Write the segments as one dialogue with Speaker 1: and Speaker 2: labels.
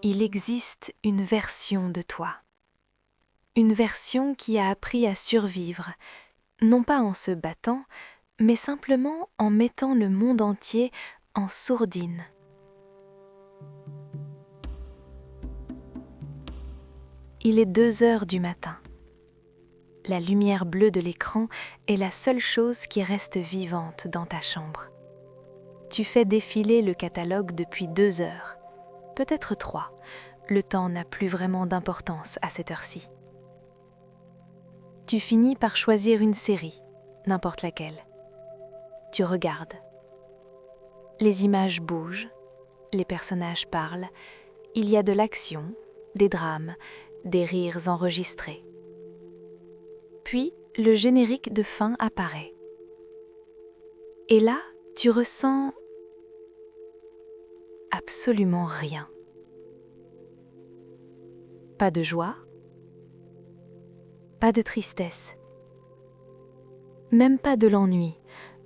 Speaker 1: il existe une version de toi. Une version qui a appris à survivre, non pas en se battant, mais simplement en mettant le monde entier en sourdine. Il est 2 heures du matin. La lumière bleue de l'écran est la seule chose qui reste vivante dans ta chambre. Tu fais défiler le catalogue depuis 2 heures, peut-être 3. Le temps n'a plus vraiment d'importance à cette heure-ci. Tu finis par choisir une série, n'importe laquelle. Tu regardes. Les images bougent, les personnages parlent, il y a de l'action, des drames, des rires enregistrés. Puis, le générique de fin apparaît. Et là, tu ressens absolument rien. Pas de joie, pas de tristesse, même pas de l'ennui.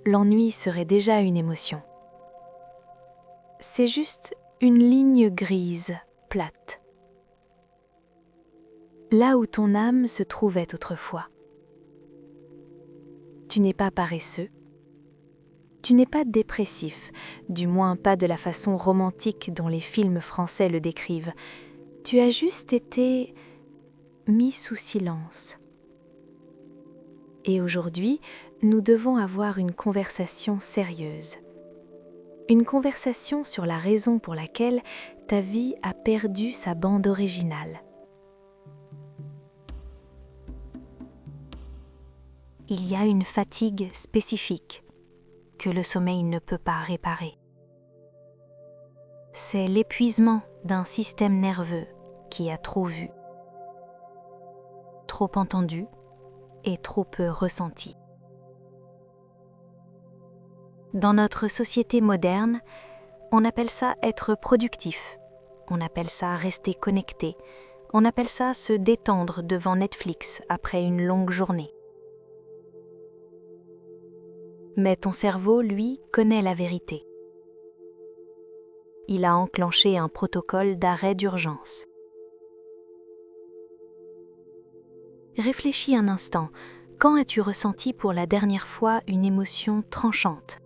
Speaker 1: L'ennui serait déjà une émotion. C'est juste une ligne grise, plate. Là où ton âme se trouvait autrefois. Tu n'es pas paresseux. Tu n'es pas dépressif, du moins pas de la façon romantique dont les films français le décrivent. Tu as juste été mis sous silence. Et aujourd'hui, nous devons avoir une conversation sérieuse. Une conversation sur la raison pour laquelle ta vie a perdu sa bande originale. Il y a une fatigue spécifique que le sommeil ne peut pas réparer. C'est l'épuisement d'un système nerveux qui a trop vu, trop entendu et trop peu ressenti. Dans notre société moderne, on appelle ça être productif, on appelle ça rester connecté, on appelle ça se détendre devant Netflix après une longue journée. Mais ton cerveau, lui, connaît la vérité. Il a enclenché un protocole d'arrêt d'urgence. Réfléchis un instant, quand as-tu ressenti pour la dernière fois une émotion tranchante ?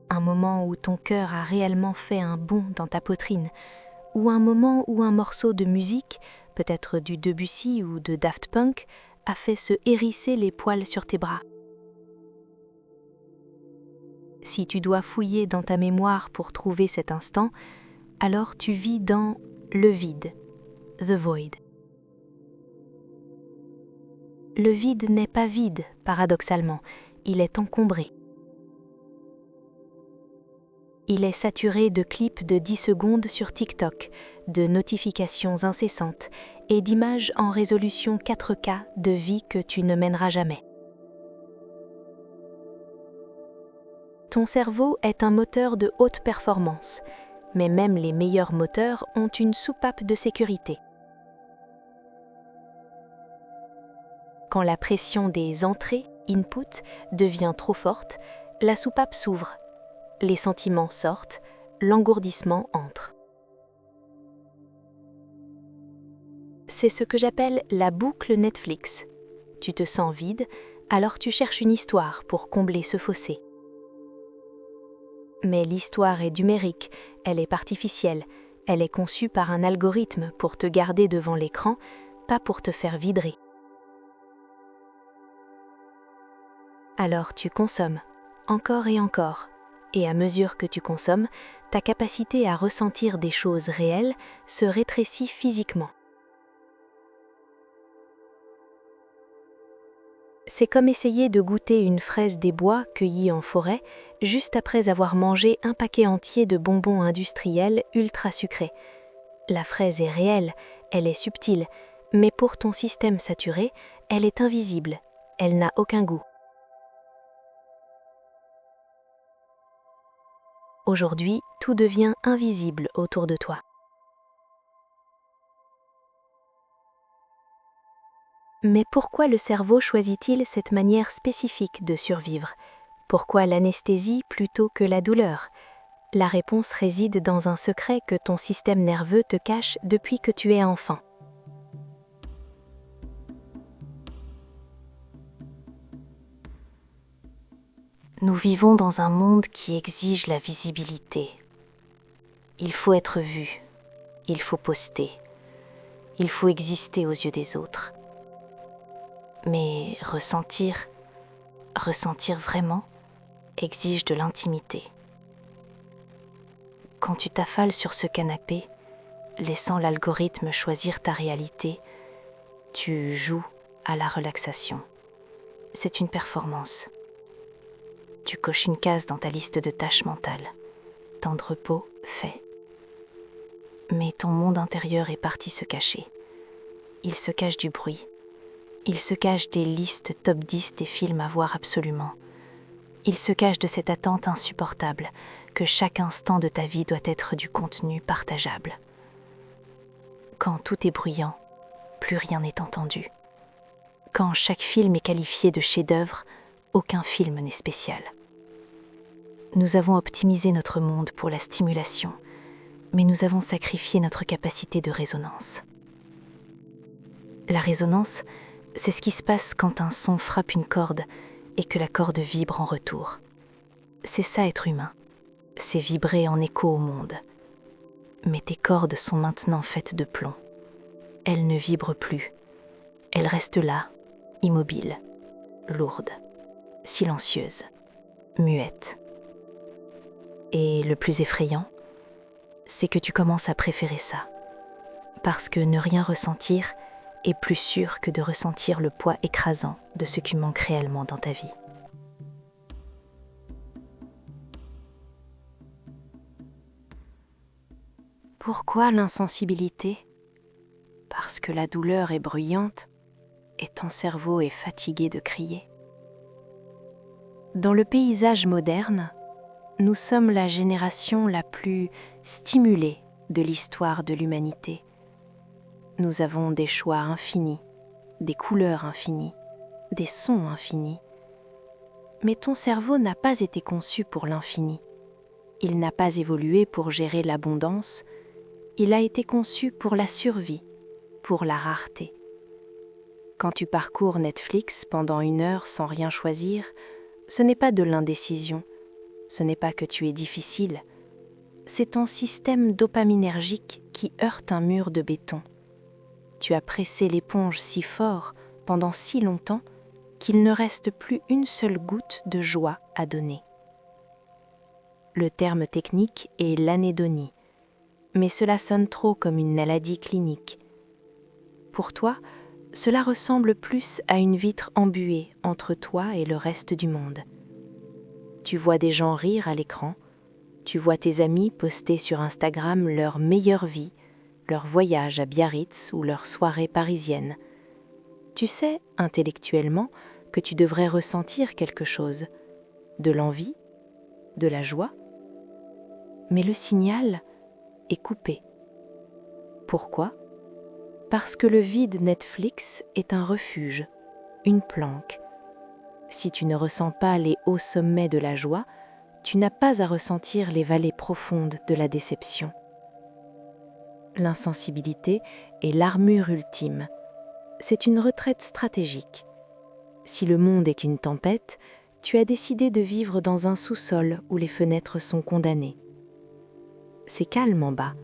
Speaker 1: Un moment où ton cœur a réellement fait un bond dans ta poitrine, ou un moment où un morceau de musique, peut-être du Debussy ou de Daft Punk, a fait se hérisser les poils sur tes bras. Si tu dois fouiller dans ta mémoire pour trouver cet instant, alors tu vis dans le vide, the void. Le vide n'est pas vide, paradoxalement, il est encombré. Il est saturé de clips de 10 secondes sur TikTok, de notifications incessantes et d'images en résolution 4K de vie que tu ne mèneras jamais. Ton cerveau est un moteur de haute performance, mais même les meilleurs moteurs ont une soupape de sécurité. Quand la pression des entrées, input, devient trop forte, la soupape s'ouvre, les sentiments sortent, l'engourdissement entre. C'est ce que j'appelle la boucle Netflix. Tu te sens vide, alors tu cherches une histoire pour combler ce fossé. Mais l'histoire est numérique, elle est artificielle, elle est conçue par un algorithme pour te garder devant l'écran, pas pour te faire vidrer. Alors tu consommes, encore et à mesure que tu consommes, ta capacité à ressentir des choses réelles se rétrécit physiquement. C'est comme essayer de goûter une fraise des bois cueillie en forêt juste après avoir mangé un paquet entier de bonbons industriels ultra sucrés. La fraise est réelle, elle est subtile, mais pour ton système saturé, elle est invisible, elle n'a aucun goût. Aujourd'hui, tout devient invisible autour de toi. Mais pourquoi le cerveau choisit-il cette manière spécifique de survivre ? Pourquoi l'anesthésie plutôt que la douleur ? La réponse réside dans un secret que ton système nerveux te cache depuis que tu es enfant. Nous vivons dans un monde qui exige la visibilité. Il faut être vu, il faut poster, il faut exister aux yeux des autres. Mais ressentir vraiment, exige de l'intimité. Quand tu t'affales sur ce canapé, laissant l'algorithme choisir ta réalité, tu joues à la relaxation. C'est une performance. Tu coches une case dans ta liste de tâches mentales. Temps de repos, fait. Mais ton monde intérieur est parti se cacher. Il se cache du bruit. Il se cache des listes top 10 des films à voir absolument. Il se cache de cette attente insupportable que chaque instant de ta vie doit être du contenu partageable. Quand tout est bruyant, plus rien n'est entendu. Quand chaque film est qualifié de chef-d'œuvre, aucun film n'est spécial. Nous avons optimisé notre monde pour la stimulation, mais nous avons sacrifié notre capacité de résonance. La résonance, c'est ce qui se passe quand un son frappe une corde et que la corde vibre en retour. C'est ça être humain, c'est vibrer en écho au monde. Mais tes cordes sont maintenant faites de plomb. Elles ne vibrent plus. Elles restent là, immobiles, lourdes, silencieuses, muettes. Et le plus effrayant, c'est que tu commences à préférer ça. Parce que ne rien ressentir est plus sûr que de ressentir le poids écrasant de ce qui manque réellement dans ta vie. Pourquoi l'insensibilité ? Parce que la douleur est bruyante et ton cerveau est fatigué de crier. Dans le paysage moderne, nous sommes la génération la plus stimulée de l'histoire de l'humanité. Nous avons des choix infinis, des couleurs infinies, des sons infinis. Mais ton cerveau n'a pas été conçu pour l'infini. Il n'a pas évolué pour gérer l'abondance. Il a été conçu pour la survie, pour la rareté. Quand tu parcours Netflix pendant 1 heure sans rien choisir, ce n'est pas de l'indécision, ce n'est pas que tu es difficile, c'est ton système dopaminergique qui heurte un mur de béton. Tu as pressé l'éponge si fort pendant si longtemps qu'il ne reste plus une seule goutte de joie à donner. Le terme technique est l'anédonie, mais cela sonne trop comme une maladie clinique. Pour toi, cela ressemble plus à une vitre embuée entre toi et le reste du monde. Tu vois des gens rire à l'écran, tu vois tes amis poster sur Instagram leur meilleure vie, leur voyage à Biarritz ou leur soirée parisienne. Tu sais, intellectuellement, que tu devrais ressentir quelque chose, de l'envie, de la joie. Mais le signal est coupé. Pourquoi ? Parce que le vide Netflix est un refuge, une planque. Si tu ne ressens pas les hauts sommets de la joie, tu n'as pas à ressentir les vallées profondes de la déception. L'insensibilité est l'armure ultime. C'est une retraite stratégique. Si le monde est une tempête, tu as décidé de vivre dans un sous-sol où les fenêtres sont condamnées. C'est calme en bas.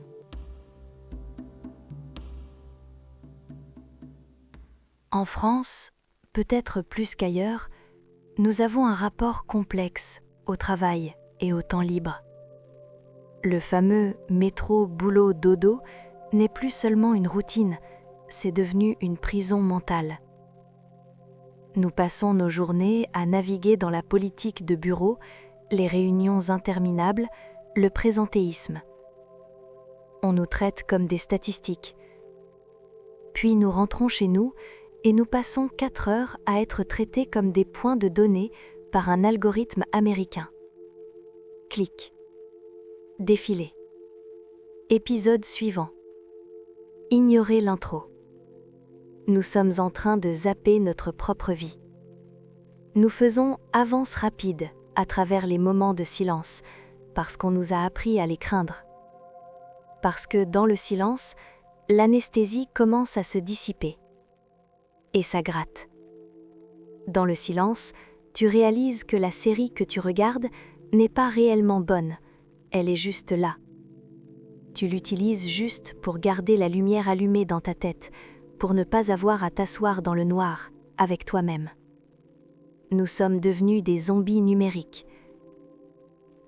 Speaker 1: En France, peut-être plus qu'ailleurs, nous avons un rapport complexe au travail et au temps libre. Le fameux métro boulot dodo n'est plus seulement une routine, c'est devenu une prison mentale. Nous passons nos journées à naviguer dans la politique de bureau, les réunions interminables, le présentéisme. On nous traite comme des statistiques. Puis nous rentrons chez nous et nous passons 4 heures à être traités comme des points de données par un algorithme américain. Clic. Défilé. Épisode suivant. Ignorer l'intro. Nous sommes en train de zapper notre propre vie. Nous faisons avance rapide à travers les moments de silence,
Speaker 2: parce qu'on nous a appris à les craindre. Parce que dans le silence, l'anesthésie commence à se dissiper. Et ça gratte. Dans le silence, tu réalises que la série que tu regardes n'est pas réellement bonne, elle est juste là. Tu l'utilises juste pour garder la lumière allumée dans ta tête, pour ne pas avoir à t'asseoir dans le noir, avec toi-même. Nous sommes devenus des zombies numériques.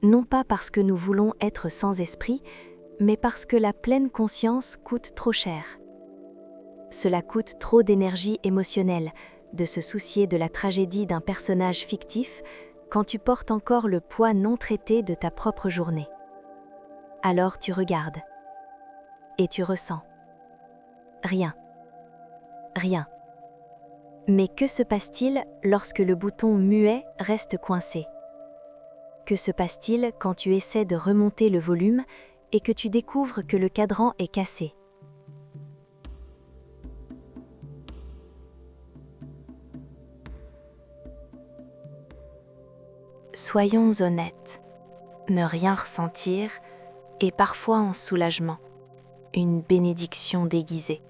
Speaker 2: Non pas parce que nous voulons être sans esprit, mais parce que la pleine conscience coûte trop cher. Cela coûte trop d'énergie émotionnelle, de se soucier de la tragédie d'un personnage fictif quand tu portes encore le poids non traité de ta propre journée. Alors tu regardes. Et tu ressens. Rien. Rien. Mais que se passe-t-il lorsque le bouton muet reste coincé? Que se passe-t-il quand tu essaies de remonter le volume et que tu découvres que le cadran est cassé?
Speaker 1: Soyons honnêtes. Ne rien ressentir est parfois un soulagement, une bénédiction déguisée.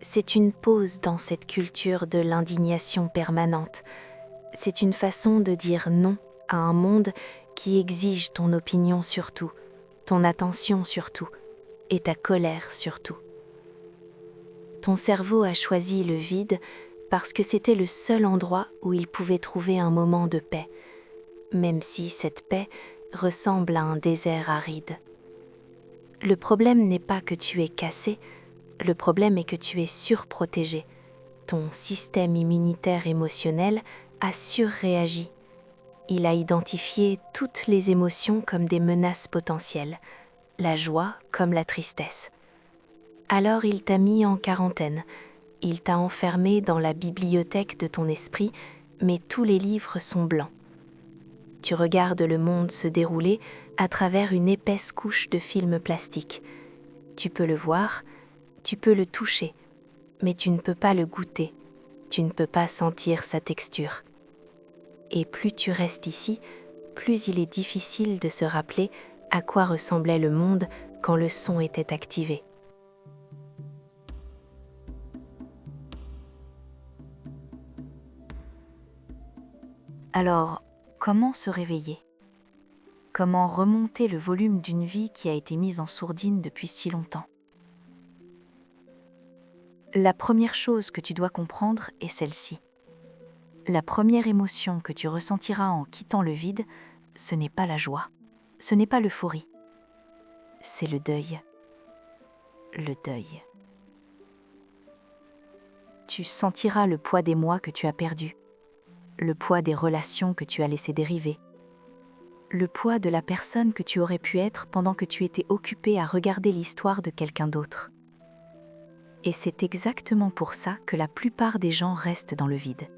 Speaker 1: C'est une pause dans cette culture de l'indignation permanente. C'est une façon de dire non à un monde qui exige ton opinion sur tout, ton attention sur tout et ta colère sur tout. Ton cerveau a choisi le vide parce que c'était le seul endroit où il pouvait trouver un moment de paix, même si cette paix ressemble à un désert aride. Le problème n'est pas que tu es cassé, le problème est que tu es surprotégé. Ton système immunitaire émotionnel a surréagi. Il a identifié toutes les émotions comme des menaces potentielles, la joie comme la tristesse. Alors il t'a mis en quarantaine, il t'a enfermé dans la bibliothèque de ton esprit, mais tous les livres sont blancs. Tu regardes le monde se dérouler à travers une épaisse couche de film plastique. Tu peux le voir, tu peux le toucher, mais tu ne peux pas le goûter, tu ne peux pas sentir sa texture. Et plus tu restes ici, plus il est difficile de se rappeler à quoi ressemblait le monde quand le son était activé. Alors, comment se réveiller? Comment remonter le volume d'une vie qui a été mise en sourdine depuis si longtemps? La première chose que tu dois comprendre est celle-ci. La première émotion que tu ressentiras en quittant le vide, ce n'est pas la joie, ce n'est pas l'euphorie, c'est le deuil. Le deuil. Tu sentiras le poids des mois que tu as perdus, le poids des relations que tu as laissées dériver, le poids de la personne que tu aurais pu être pendant que tu étais occupé à regarder l'histoire de quelqu'un d'autre. Et c'est exactement pour ça que la plupart des gens restent dans le vide.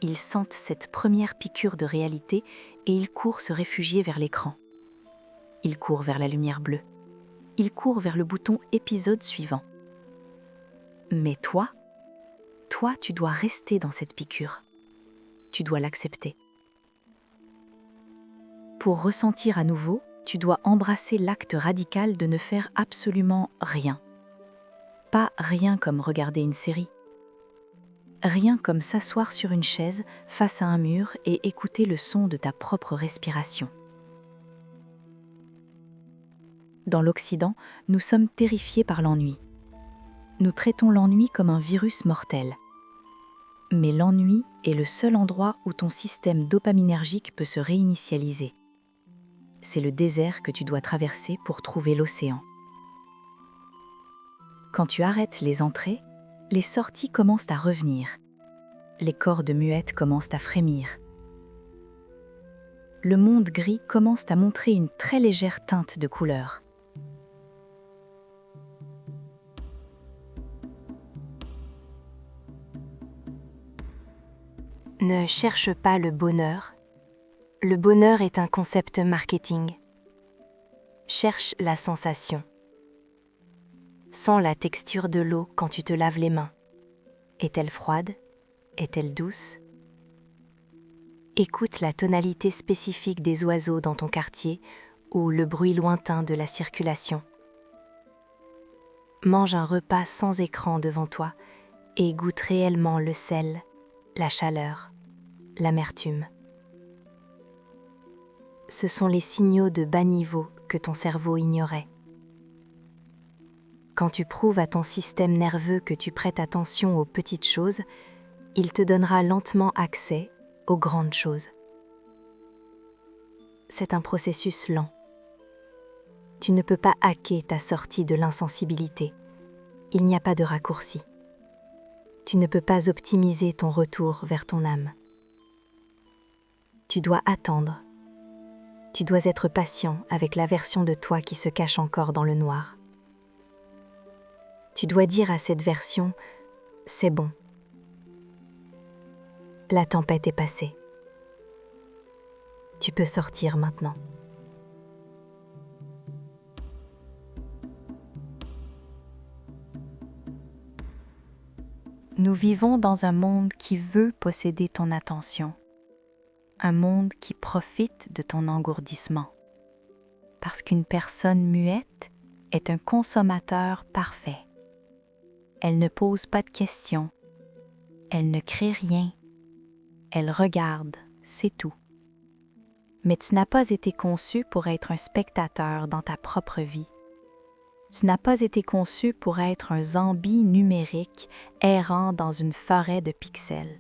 Speaker 1: Ils sentent cette première piqûre de réalité et ils courent se réfugier vers l'écran. Ils courent vers la lumière bleue. Ils courent vers le bouton épisode suivant. Mais toi, tu dois rester dans cette piqûre. Tu dois l'accepter. Pour ressentir à nouveau, tu dois embrasser l'acte radical de ne faire absolument rien. Pas rien comme regarder une série. Rien comme s'asseoir sur une chaise face à un mur et écouter le son de ta propre respiration. Dans l'Occident, nous sommes terrifiés par l'ennui. Nous traitons l'ennui comme un virus mortel. Mais l'ennui est le seul endroit où ton système dopaminergique peut se réinitialiser. C'est le désert que tu dois traverser pour trouver l'océan. Quand tu arrêtes les entrées, les sorties commencent à revenir. Les cordes muettes commencent à frémir. Le monde gris commence à montrer une très légère teinte de couleur. Ne cherche pas le bonheur. Le bonheur est un concept marketing. Cherche la sensation. Sens la texture de l'eau quand tu te laves les mains. Est-elle froide? Est-elle douce?
Speaker 2: Écoute la tonalité spécifique des oiseaux dans ton quartier ou le bruit lointain de la circulation. Mange un repas sans écran devant toi et goûte réellement le sel, la chaleur, l'amertume. Ce sont les signaux de bas niveau que ton cerveau ignorait. Quand tu prouves à ton système nerveux que tu prêtes attention aux petites choses, il te donnera lentement accès aux grandes choses. C'est un processus lent. Tu ne peux pas hacker ta sortie de l'insensibilité. Il n'y a pas de raccourci. Tu ne peux pas optimiser ton retour vers ton âme. Tu dois attendre. Tu dois être patient avec la version de toi qui se cache encore dans le noir. Tu dois dire à cette version « c'est bon ». La tempête est passée. Tu peux sortir maintenant.
Speaker 1: Nous vivons dans un monde qui veut posséder ton attention, un monde qui profite de ton engourdissement, parce qu'une personne muette est un consommateur parfait. Elle ne pose pas de questions, elle ne crée rien, elle regarde, c'est tout. Mais tu n'as pas été conçu pour être un spectateur dans ta propre vie. Tu n'as pas été conçu pour être un zombie numérique errant dans une forêt de pixels.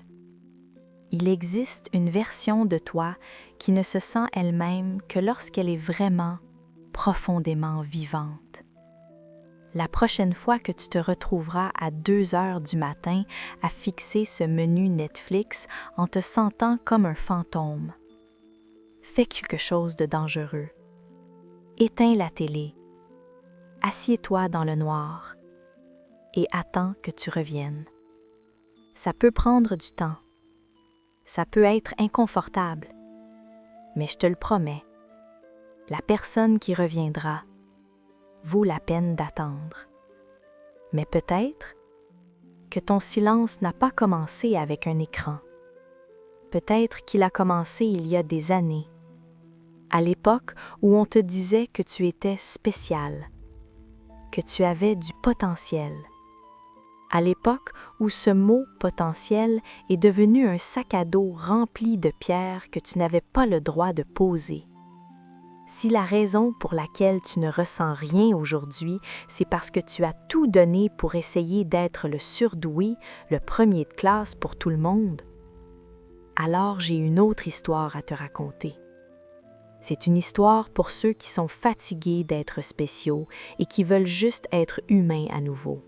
Speaker 1: Il existe une version de toi qui ne se sent elle-même que lorsqu'elle est vraiment, profondément vivante. La prochaine fois que tu te retrouveras à 2 heures du matin à fixer ce menu Netflix en te sentant comme un fantôme, fais quelque chose de dangereux. Éteins la télé. Assieds-toi dans le noir et attends que tu reviennes. Ça peut prendre du temps. Ça peut être inconfortable. Mais je te le promets, la personne qui reviendra vaut la peine d'attendre. Mais peut-être que ton silence n'a pas commencé avec un écran. Peut-être qu'il a commencé il y a des années, à l'époque où on te disait que tu étais spécial, que tu avais du potentiel. À l'époque où ce mot « potentiel » est devenu un sac à dos rempli de pierres que tu n'avais pas le droit de poser. Si la raison pour laquelle tu ne ressens rien aujourd'hui, c'est parce que tu as tout donné pour essayer d'être le surdoué, le premier de classe pour tout le monde, alors j'ai une autre histoire à te raconter. C'est une histoire pour ceux qui sont fatigués d'être spéciaux et qui veulent juste être humains à nouveau.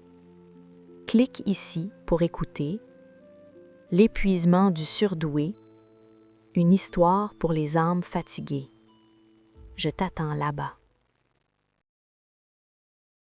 Speaker 1: Clique ici pour écouter L'épuisement du surdoué, une histoire pour les âmes fatiguées. Je t'attends là-bas.